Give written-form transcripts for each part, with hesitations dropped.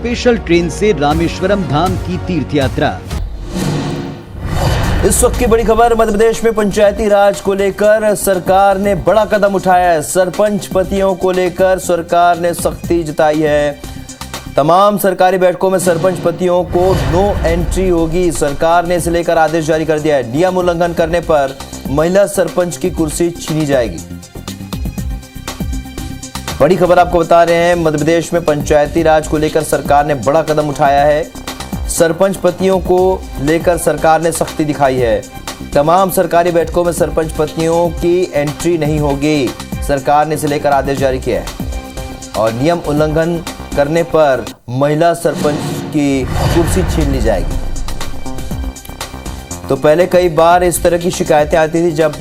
Special train से रामेश्वरम धाम की तीर्थ यात्रा। इस वक्त की बड़ी खबर, मध्य प्रदेश में पंचायती राज को लेकर सरकार ने बड़ा कदम उठाया है। सरपंच पतियों को लेकर सरकार ने सख्ती जताई है। तमाम सरकारी बैठकों में सरपंच पतियों को नो एंट्री होगी। सरकार ने इसे लेकर आदेश जारी कर दिया है। नियम उल्लंघन करने पर महिला सरपंच की कुर्सी छीनी जाएगी। बड़ी खबर आपको बता रहे हैं, मध्य प्रदेश में पंचायती राज को लेकर सरकार ने बड़ा कदम उठाया है। सरपंच पतियों को लेकर सरकार ने सख्ती दिखाई है। तमाम सरकारी बैठकों में सरपंच पतियों की एंट्री नहीं होगी। सरकार ने इसे लेकर आदेश जारी किया है और नियम उल्लंघन करने पर महिला सरपंच की कुर्सी छीन ली जाएगी। तो पहले कई बार इस तरह की शिकायतें आती थी जब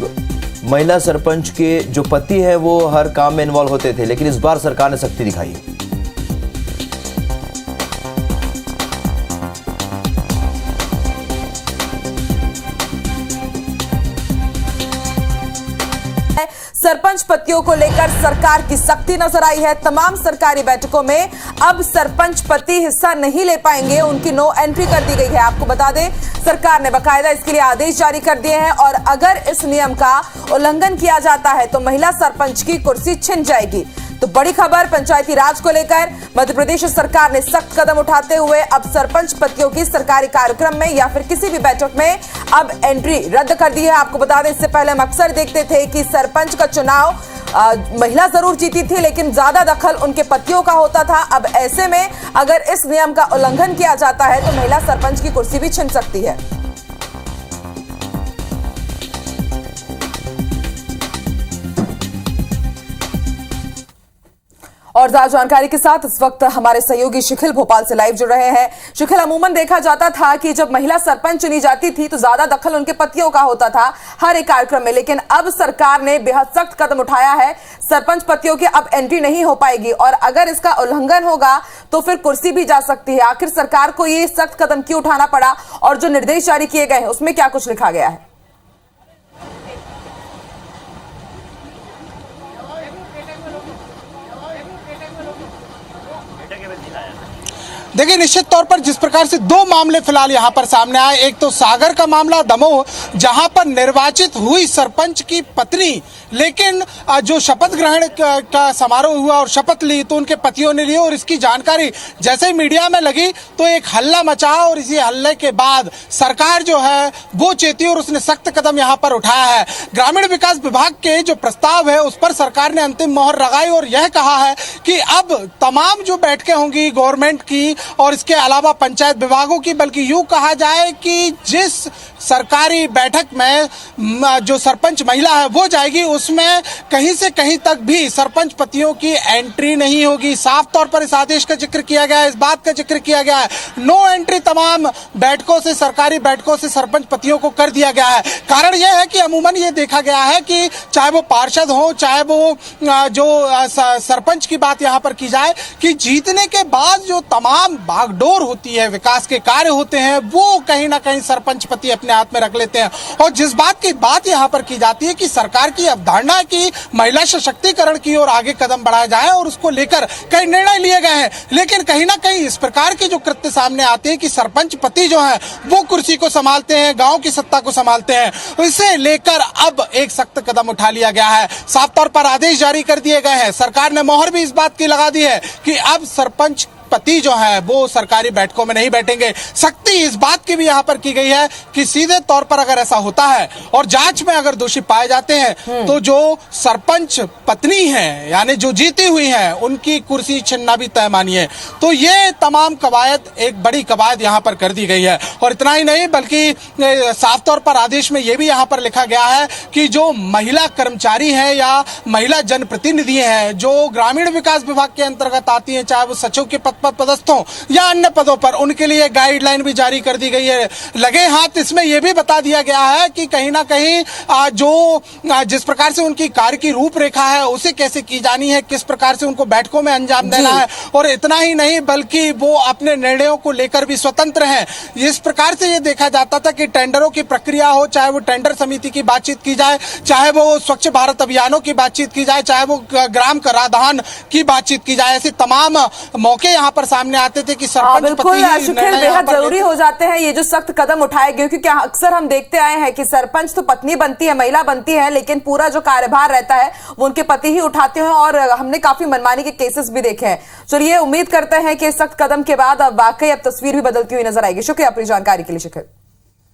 महिला सरपंच के जो पति है वो हर काम में इन्वॉल्व होते थे, लेकिन इस बार सरकार ने सख्ती दिखाई है। सरपंच पतियों को लेकर सरकार की सख्ती नजर आई है। तमाम सरकारी बैठकों में अब सरपंच पति हिस्सा नहीं ले पाएंगे, उनकी नो एंट्री कर दी गई है। आपको बता दें, सरकार ने बकायदा इसके लिए आदेश जारी कर दिए हैं और अगर इस नियम का उल्लंघन किया जाता है तो महिला सरपंच की कुर्सी छिन जाएगी। तो बड़ी खबर पंचायती राज को लेकर मध्य प्रदेश सरकार ने सख्त कदम उठाते हुए अब सरपंच पतियों की सरकारी कार्यक्रम में या फिर किसी भी बैठक में अब एंट्री रद्द कर दी है। आपको बता दें, इससे पहले हम अक्सर देखते थे कि सरपंच का चुनाव महिला जरूर जीती थी, लेकिन ज्यादा दखल उनके पतियों का होता था। अब ऐसे में अगर इस नियम का उल्लंघन किया जाता है तो महिला सरपंच की कुर्सी भी छिन सकती है। और ज्यादा जानकारी के साथ इस वक्त हमारे सहयोगी शिखिल भोपाल से लाइव जुड़ रहे हैं। शिखिल, अमूमन देखा जाता था कि जब महिला सरपंच चुनी जाती थी तो ज्यादा दखल उनके पतियों का होता था हर एक कार्यक्रम में, लेकिन अब सरकार ने बेहद सख्त कदम उठाया है। सरपंच पतियों की अब एंट्री नहीं हो पाएगी और अगर इसका उल्लंघन होगा तो फिर कुर्सी भी जा सकती है। आखिर सरकार को ये सख्त कदम क्यों उठाना पड़ा और जो निर्देश जारी किए गए हैं उसमें क्या कुछ लिखा गया है? देखिए, निश्चित तौर पर जिस प्रकार से दो मामले फिलहाल यहाँ पर सामने आए, एक तो सागर का मामला दमोह, जहाँ पर निर्वाचित हुई सरपंच की पत्नी, लेकिन जो शपथ ग्रहण का समारोह हुआ और शपथ ली तो उनके पतियों ने ली और इसकी जानकारी जैसे ही मीडिया में लगी तो एक हल्ला मचा और इसी हल्ले के बाद सरकार जो है वो चेती और उसने सख्त कदम यहाँ पर उठाया है। ग्रामीण विकास विभाग के जो प्रस्ताव है उस पर सरकार ने अंतिम मोहर लगाई और यह कहा है कि अब तमाम जो बैठकें होंगी गवर्नमेंट की और इसके अलावा पंचायत विभागों की, बल्कि यूं कहा जाए कि जिस सरकारी बैठक में जो सरपंच महिला है वो जाएगी उसमें कहीं से कहीं तक भी सरपंच पतियों की एंट्री नहीं होगी। साफ तौर पर इस आदेश का जिक्र किया गया है, इस बात का जिक्र किया गया है, नो एंट्री तमाम बैठकों से, सरकारी बैठकों से सरपंच पतियों को कर दिया गया है। कारण यह है कि अमूमन ये देखा गया है कि चाहे वो पार्षद हो, चाहे वो जो सरपंच की बात यहाँ पर की जाए कि जीतने के बाद जो तमाम भागडोर होती है, विकास के कार्य होते हैं, वो कहीं ना कहीं सरपंच पति अपने हाथ में रख लेते हैं। और जिस बात की बात यहाँ पर की जाती है कि सरकार की अवधारणा की महिला सशक्तिकरण की ओर आगे कदम बढ़ाया जाए और उसको लेकर कई निर्णय लिए गए हैं, लेकिन कहीं ना कहीं इस प्रकार के जो कृत्य सामने आते हैं कि सरपंच पति जो है वो कुर्सी को संभालते हैं, गांव की सत्ता को संभालते हैं, इसे लेकर अब एक सख्त कदम उठा लिया गया है। साफ तौर पर आदेश जारी कर दिए गए हैं। सरकार ने मोहर भी इस बात की लगा दी है कि अब सरपंच पति जो है वो सरकारी बैठकों में नहीं बैठेंगे। सख्ती इस बात की भी यहाँ पर की गई है कि सीधे तौर पर अगर ऐसा होता है और जांच में अगर दोषी पाए जाते हैं तो जो सरपंच पत्नी है यानी जो जीती हुई है उनकी कुर्सी छीनना भी तय मानिए। तो ये तमाम कवायद, एक बड़ी कवायद यहाँ पर कर दी गई है। और इतना ही नहीं बल्कि साफ तौर पर आदेश में यह भी यहाँ पर लिखा गया है कि जो महिला कर्मचारी है या महिला जनप्रतिनिधि है जो ग्रामीण विकास विभाग के अंतर्गत आती है, चाहे वो सचिव के पद पर पदस्थ हो या अन्य पदों पर, उनके लिए गाइडलाइन भी जारी कर दी गई है। लगे हाथ इसमें यह भी बता दिया गया है कि कहीं ना कहीं जो जिस प्रकार से उनकी कार्य की रूपरेखा है उसे कैसे की जानी है, किस प्रकार से उनको बैठकों में अंजाम देना है। और इतना ही नहीं बल्कि वो अपने निर्णयों को लेकर भी स्वतंत्र हैं। इस प्रकार से ये देखा जाता था कि टेंडरों की प्रक्रिया हो, चाहे वो टेंडर समिति की बातचीत की जाए, चाहे वो स्वच्छ भारत अभियानों की बातचीत की जाए, चाहे वो ग्राम कराधान की बातचीत की जाए, ऐसे तमाम मौके यहाँ पर सामने आते चाहते थे कि सरपंच बिल्कुल पति ही शिखिर, निर्णय यहाँ बेहद पर जरूरी हो जाते हैं ये जो सख्त कदम उठाए गए, क्योंकि अक्सर हम देखते आए हैं कि सरपंच तो पत्नी बनती है, महिला बनती है, लेकिन पूरा जो कार्यभार रहता है वो उनके पति ही उठाते हैं और हमने काफी मनमानी के केसेस भी देखे हैं। चलिए उम्मीद करते हैं कि सख्त कदम के बाद अब वाकई अब तस्वीर भी बदलती हुई नजर आएगी। शुक्रिया अपनी जानकारी के लिए शिखिर।